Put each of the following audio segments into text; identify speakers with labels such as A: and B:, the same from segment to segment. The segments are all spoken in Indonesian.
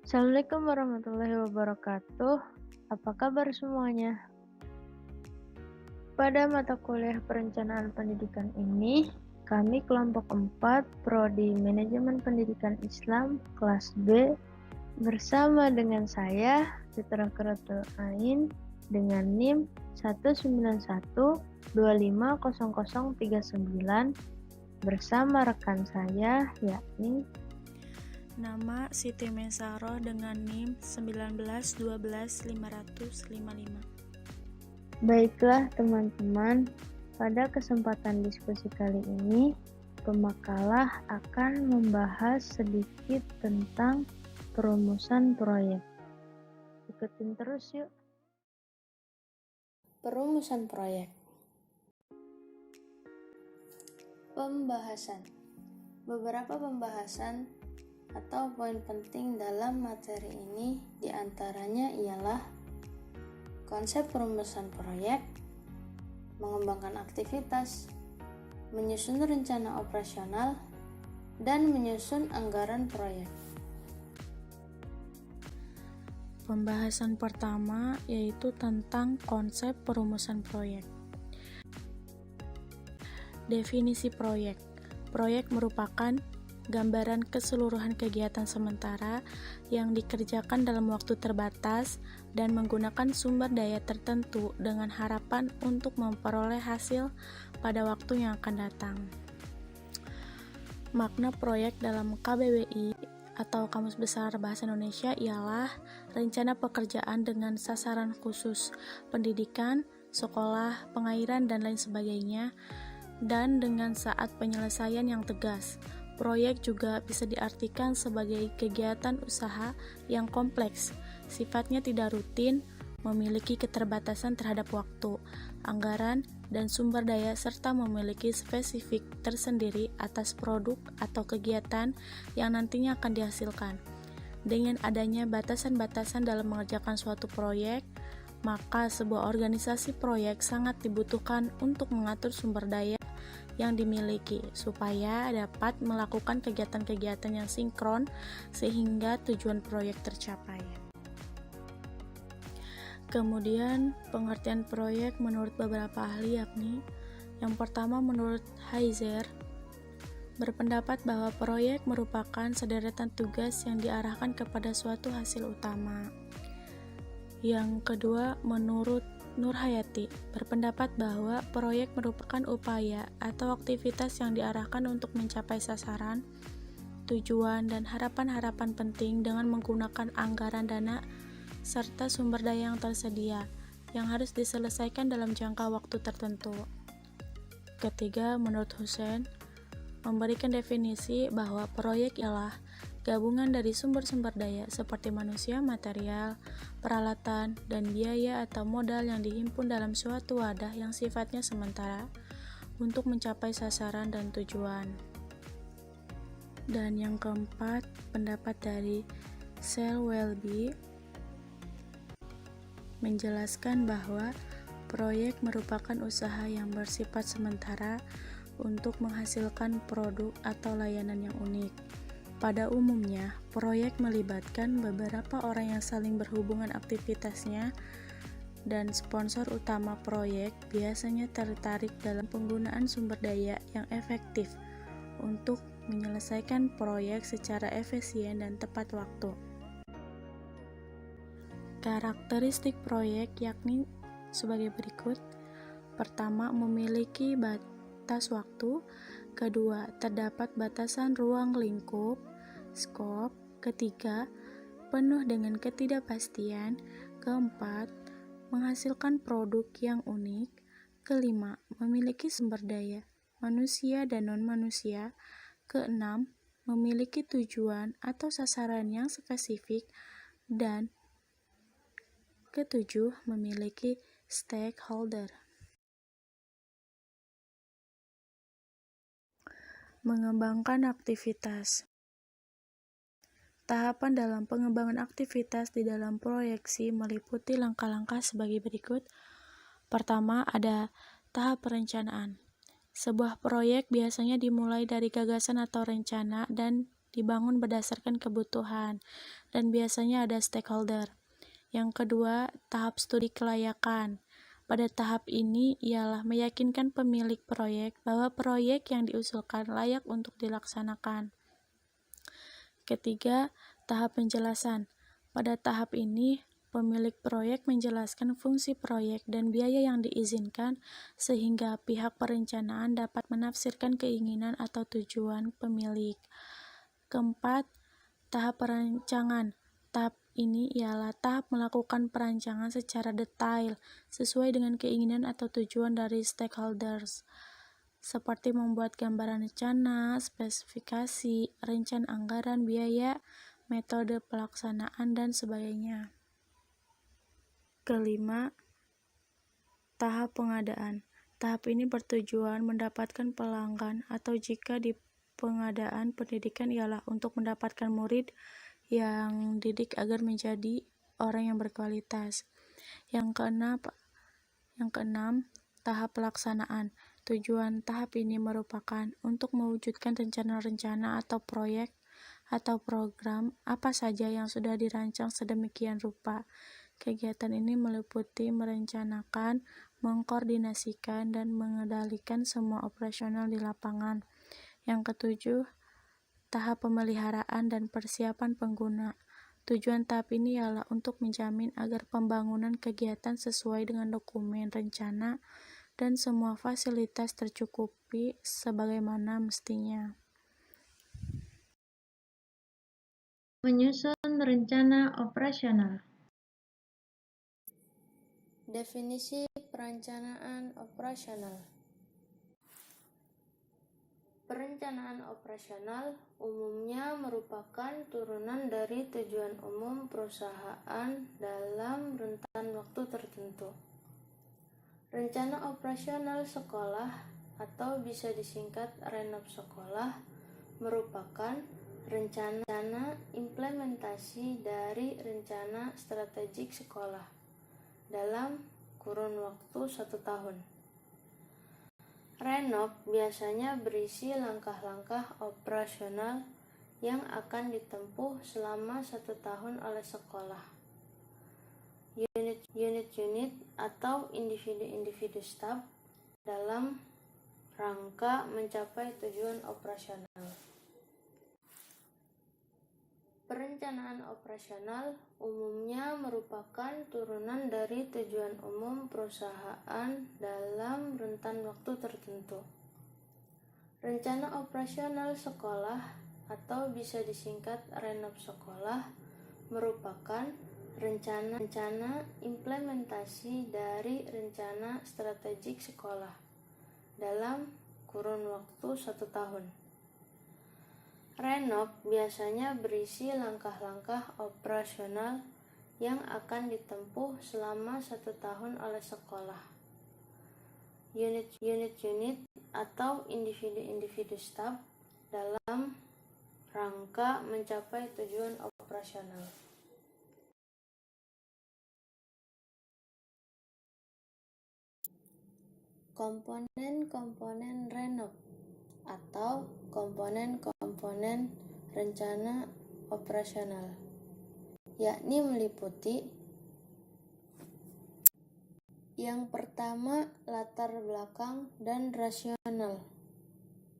A: Assalamualaikum warahmatullahi wabarakatuh. Apa kabar semuanya? Pada mata kuliah perencanaan pendidikan ini, kami kelompok 4 Prodi Manajemen Pendidikan Islam kelas B bersama dengan saya Fitra Qiratul Ain dengan NIM 191250039 bersama rekan saya yakni
B: Nama Siti Mesaroh dengan NIM 1912555.
A: Baiklah teman-teman, pada kesempatan diskusi kali ini, pemakalah akan membahas sedikit tentang perumusan proyek. Ikutin terus yuk. Perumusan proyek. Pembahasan. Beberapa pembahasan atau poin penting dalam materi ini diantaranya ialah konsep perumusan proyek, mengembangkan aktivitas, menyusun rencana operasional, dan menyusun anggaran proyek.
B: Pembahasan pertama yaitu tentang konsep perumusan proyek. Definisi proyek. Proyek merupakan gambaran keseluruhan kegiatan sementara yang dikerjakan dalam waktu terbatas dan menggunakan sumber daya tertentu dengan harapan untuk memperoleh hasil pada waktu yang akan datang. Makna proyek dalam KBBI atau Kamus Besar Bahasa Indonesia ialah rencana pekerjaan dengan sasaran khusus pendidikan, sekolah, pengairan, dan lain sebagainya, dan dengan saat penyelesaian yang tegas. Proyek juga bisa diartikan sebagai kegiatan usaha yang kompleks, sifatnya tidak rutin, memiliki keterbatasan terhadap waktu, anggaran, dan sumber daya, serta memiliki spesifik tersendiri atas produk atau kegiatan yang nantinya akan dihasilkan. Dengan adanya batasan-batasan dalam mengerjakan suatu proyek, maka sebuah organisasi proyek sangat dibutuhkan untuk mengatur sumber daya yang dimiliki supaya dapat melakukan kegiatan-kegiatan yang sinkron sehingga tujuan proyek tercapai. Kemudian pengertian proyek menurut beberapa ahli yakni yang pertama menurut Heiser berpendapat bahwa proyek merupakan sederetan tugas yang diarahkan kepada suatu hasil utama. Yang kedua menurut Nurhayati berpendapat bahwa proyek merupakan upaya atau aktivitas yang diarahkan untuk mencapai sasaran, tujuan, dan harapan-harapan penting dengan menggunakan anggaran dana serta sumber daya yang tersedia yang harus diselesaikan dalam jangka waktu tertentu. Ketiga, menurut Hussein, memberikan definisi bahwa proyek ialah gabungan dari sumber-sumber daya seperti manusia, material, peralatan, dan biaya atau modal yang dihimpun dalam suatu wadah yang sifatnya sementara untuk mencapai sasaran dan tujuan. Dan yang keempat, pendapat dari Selwellby menjelaskan bahwa proyek merupakan usaha yang bersifat sementara untuk menghasilkan produk atau layanan yang unik. Pada umumnya, proyek melibatkan beberapa orang yang saling berhubungan aktivitasnya, dan sponsor utama proyek biasanya tertarik dalam penggunaan sumber daya yang efektif untuk menyelesaikan proyek secara efisien dan tepat waktu. Karakteristik proyek yakni sebagai berikut. Pertama, memiliki batas waktu. Kedua, terdapat batasan ruang lingkup, skop. Ketiga, penuh dengan ketidakpastian. Keempat, menghasilkan produk yang unik. Kelima, memiliki sumber daya manusia dan non-manusia. Keenam, memiliki tujuan atau sasaran yang spesifik. Dan ketujuh, memiliki stakeholder. Mengembangkan aktivitas. Tahapan dalam pengembangan aktivitas di dalam proyeksi meliputi langkah-langkah sebagai berikut. Pertama, ada tahap perencanaan. Sebuah proyek biasanya dimulai dari gagasan atau rencana dan dibangun berdasarkan kebutuhan, dan biasanya ada stakeholder. Yang kedua, tahap studi kelayakan. Pada tahap ini ialah meyakinkan pemilik proyek bahwa proyek yang diusulkan layak untuk dilaksanakan. Ketiga, tahap penjelasan. Pada tahap ini, pemilik proyek menjelaskan fungsi proyek dan biaya yang diizinkan sehingga pihak perencanaan dapat menafsirkan keinginan atau tujuan pemilik. Keempat, tahap perancangan. Tahap ini ialah tahap melakukan perancangan secara detail sesuai dengan keinginan atau tujuan dari stakeholders, seperti membuat gambaran rencana, spesifikasi, rencana anggaran, biaya, metode pelaksanaan, dan sebagainya. Kelima, tahap pengadaan. Tahap ini bertujuan mendapatkan pelanggan atau jika di pengadaan pendidikan ialah untuk mendapatkan murid yang didik agar menjadi orang yang berkualitas. Yang keenam, tahap pelaksanaan. Tujuan tahap ini merupakan untuk mewujudkan rencana-rencana atau proyek atau program apa saja yang sudah dirancang sedemikian rupa. Kegiatan ini meliputi merencanakan, mengkoordinasikan, dan mengendalikan semua operasional di lapangan. Yang ketujuh, tahap pemeliharaan dan persiapan pengguna. Tujuan tahap ini ialah untuk menjamin agar pembangunan kegiatan sesuai dengan dokumen rencana dan semua fasilitas tercukupi sebagaimana mestinya.
A: Menyusun rencana operasional.
C: Definisi perencanaan operasional. Perencanaan operasional umumnya merupakan turunan dari tujuan umum perusahaan dalam rentan waktu tertentu. Rencana operasional sekolah atau bisa disingkat renop sekolah merupakan rencana implementasi dari rencana strategik sekolah dalam kurun waktu 1 tahun. Renop biasanya berisi langkah-langkah operasional yang akan ditempuh selama 1 tahun oleh sekolah. Unit-unit atau individu-individu staf dalam rangka mencapai tujuan operasional. Perencanaan operasional umumnya merupakan turunan dari tujuan umum perusahaan dalam rentan waktu tertentu. Rencana operasional sekolah atau bisa disingkat renop sekolah merupakan rencana implementasi dari rencana strategik sekolah dalam kurun waktu 1 tahun. Renop biasanya berisi langkah-langkah operasional yang akan ditempuh selama 1 tahun oleh sekolah. Unit-unit atau individu-individu staf dalam rangka mencapai tujuan operasional. Komponen-komponen renop atau komponen-komponen rencana operasional, yakni meliputi yang pertama, latar belakang dan rasional.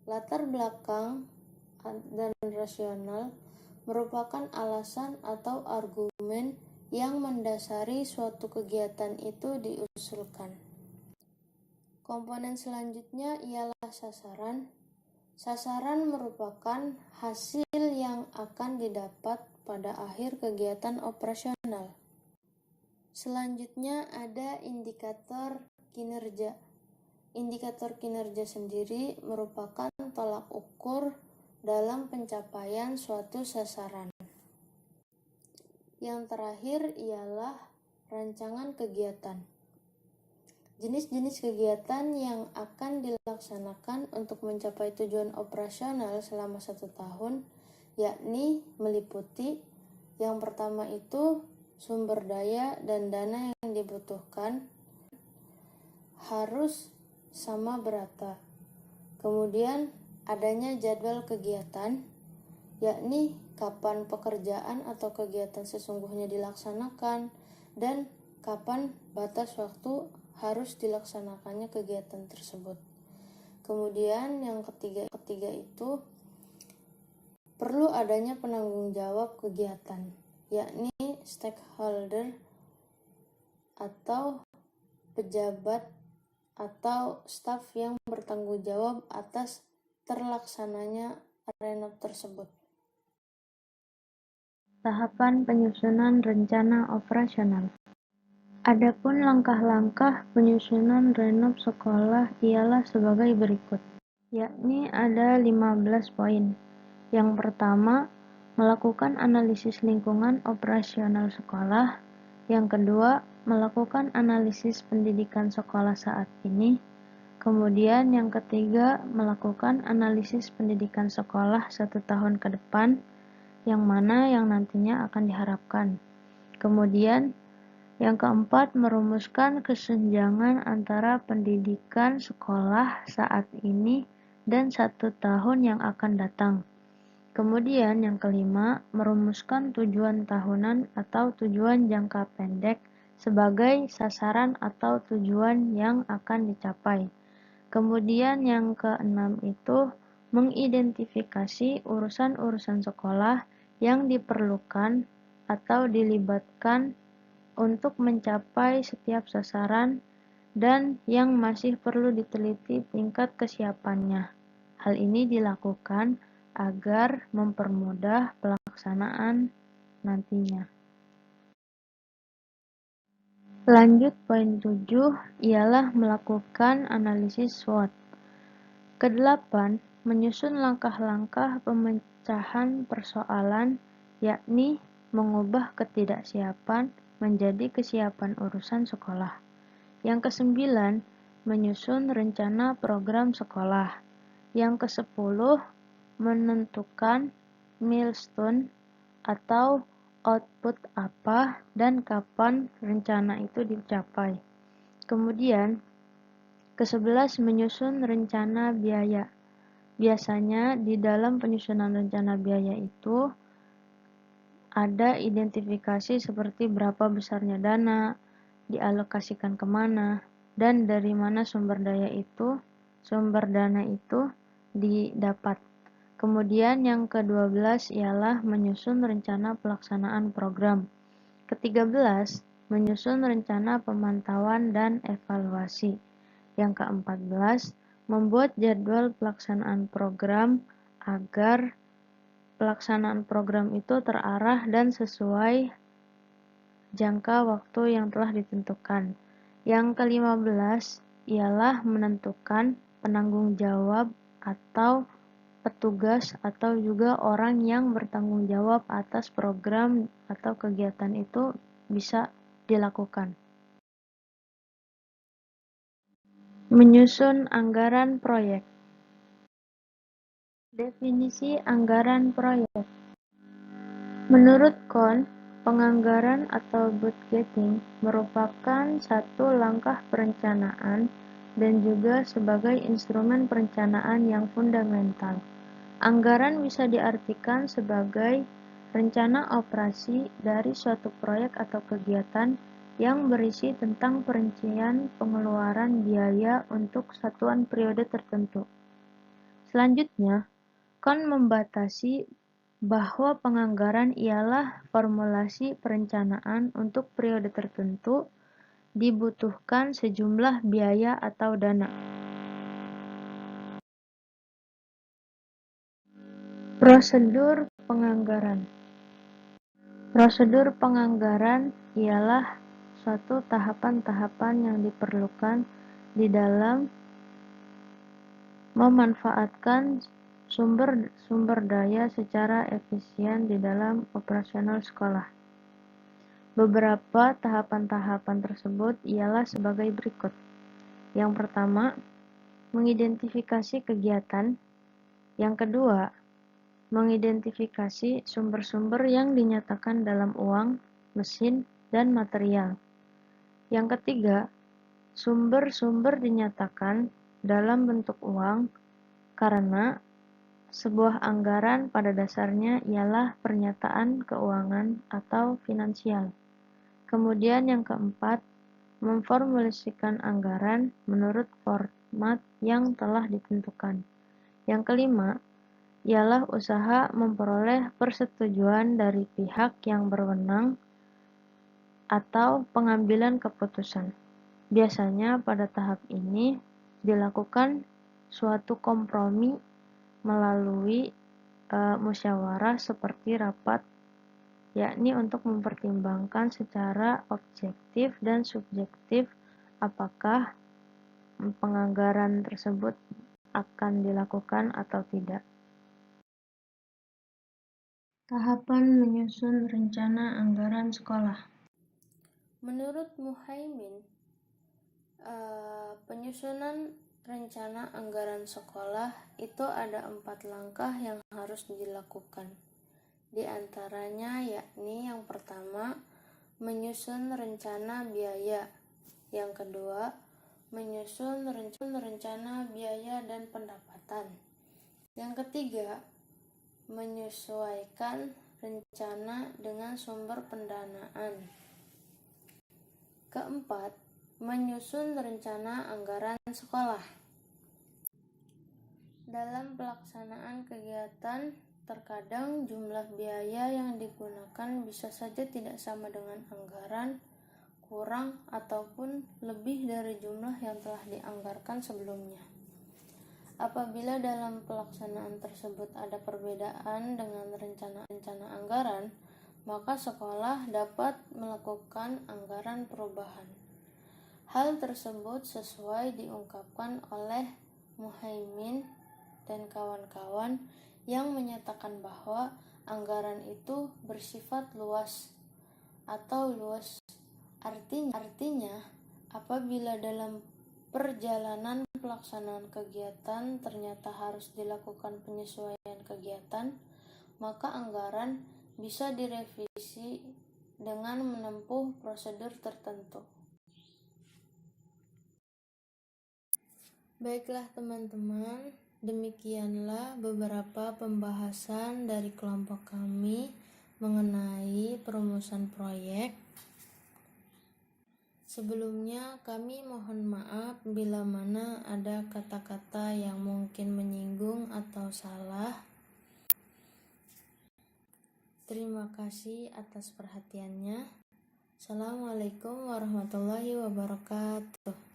C: Latar belakang dan rasional merupakan alasan atau argumen yang mendasari suatu kegiatan itu diusulkan. Komponen selanjutnya ialah sasaran. Sasaran merupakan hasil yang akan didapat pada akhir kegiatan operasional. Selanjutnya ada indikator kinerja. Indikator kinerja sendiri merupakan tolak ukur dalam pencapaian suatu sasaran. Yang terakhir ialah rancangan kegiatan. Jenis-jenis kegiatan yang akan dilaksanakan untuk mencapai tujuan operasional selama 1 tahun, yakni meliputi yang pertama itu sumber daya dan dana yang dibutuhkan harus sama berata. Kemudian adanya jadwal kegiatan, yakni kapan pekerjaan atau kegiatan sesungguhnya dilaksanakan dan kapan batas waktu harus dilaksanakannya kegiatan tersebut. Kemudian yang ketiga itu perlu adanya penanggung jawab kegiatan, yakni stakeholder atau pejabat atau staf yang bertanggung jawab atas terlaksananya renov tersebut.
A: Tahapan penyusunan rencana operasional. Adapun langkah-langkah penyusunan renov sekolah ialah sebagai berikut, yakni ada 15 poin. Yang pertama, melakukan analisis lingkungan operasional sekolah. Yang kedua, melakukan analisis pendidikan sekolah saat ini. Kemudian yang ketiga, melakukan analisis pendidikan sekolah 1 tahun ke depan, yang mana yang nantinya akan diharapkan. Kemudian yang keempat, merumuskan kesenjangan antara pendidikan sekolah saat ini dan 1 tahun yang akan datang. Kemudian yang kelima, merumuskan tujuan tahunan atau tujuan jangka pendek sebagai sasaran atau tujuan yang akan dicapai. Kemudian yang keenam itu mengidentifikasi urusan-urusan sekolah yang diperlukan atau dilibatkan untuk mencapai setiap sasaran dan yang masih perlu diteliti tingkat kesiapannya. Hal ini dilakukan agar mempermudah pelaksanaan nantinya. Lanjut poin 7 ialah melakukan analisis SWOT. Kedelapan, menyusun langkah-langkah pemecahan persoalan, yakni mengubah ketidaksiapan menjadi kesiapan urusan sekolah. Yang kesembilan, menyusun rencana program sekolah. Yang kesepuluh, menentukan milestone atau output apa dan kapan rencana itu dicapai. Kemudian, ke-11 menyusun rencana biaya. Biasanya di dalam penyusunan rencana biaya itu ada identifikasi seperti berapa besarnya dana, dialokasikan kemana, dan dari mana sumber dana itu didapat. Kemudian yang ke-12 ialah menyusun rencana pelaksanaan program. Ke-13 menyusun rencana pemantauan dan evaluasi. Yang ke-14, membuat jadwal pelaksanaan program agar pelaksanaan program itu terarah dan sesuai jangka waktu yang telah ditentukan. Yang ke-15 ialah menentukan penanggung jawab atau petugas atau juga orang yang bertanggung jawab atas program atau kegiatan itu bisa dilakukan. Menyusun anggaran proyek. Definisi anggaran proyek. Menurut Kohn, penganggaran atau budgeting merupakan satu langkah perencanaan dan juga sebagai instrumen perencanaan yang fundamental. Anggaran bisa diartikan sebagai rencana operasi dari suatu proyek atau kegiatan yang berisi tentang perincian pengeluaran biaya untuk satuan periode tertentu. Selanjutnya, Kohn membatasi bahwa penganggaran ialah formulasi perencanaan untuk periode tertentu dibutuhkan sejumlah biaya atau dana. Prosedur penganggaran. Prosedur penganggaran ialah suatu tahapan-tahapan yang diperlukan di dalam memanfaatkan sumber daya secara efisien di dalam operasional sekolah. Beberapa tahapan-tahapan tersebut ialah sebagai berikut. Yang pertama, mengidentifikasi kegiatan. Yang kedua, mengidentifikasi sumber-sumber yang dinyatakan dalam uang, mesin, dan material. Yang ketiga, sumber-sumber dinyatakan dalam bentuk uang karena Sebuah anggaran pada dasarnya ialah pernyataan keuangan atau finansial. Kemudian yang keempat, memformulasikan anggaran menurut format yang telah ditentukan. Yang kelima, ialah usaha memperoleh persetujuan dari pihak yang berwenang atau pengambilan keputusan. Biasanya pada tahap ini dilakukan suatu kompromi melalui musyawarah seperti rapat, yakni untuk mempertimbangkan secara objektif dan subjektif apakah penganggaran tersebut akan dilakukan atau tidak. Tahapan menyusun rencana anggaran sekolah.
C: Menurut Muhaimin, penyusunan rencana anggaran sekolah itu ada 4 langkah yang harus dilakukan. Di antaranya yakni yang pertama, menyusun rencana biaya. Yang kedua, menyusun rencana biaya dan pendapatan. Yang ketiga, menyesuaikan rencana dengan sumber pendanaan. Keempat, menyusun rencana anggaran sekolah. Dalam pelaksanaan kegiatan, terkadang jumlah biaya yang digunakan bisa saja tidak sama dengan anggaran, kurang ataupun lebih dari jumlah yang telah dianggarkan sebelumnya. Apabila dalam pelaksanaan tersebut ada perbedaan dengan rencana anggaran, maka sekolah dapat melakukan anggaran perubahan. Hal tersebut sesuai diungkapkan oleh Muhaimin dan kawan-kawan yang menyatakan bahwa anggaran itu bersifat luas atau luas. Artinya, apabila dalam perjalanan pelaksanaan kegiatan ternyata harus dilakukan penyesuaian kegiatan, maka anggaran bisa direvisi dengan menempuh prosedur tertentu. Baiklah teman-teman, demikianlah beberapa pembahasan dari kelompok kami mengenai perumusan proyek. Sebelumnya kami mohon maaf bila mana ada kata-kata yang mungkin menyinggung atau salah. Terima kasih atas perhatiannya. Assalamualaikum warahmatullahi wabarakatuh.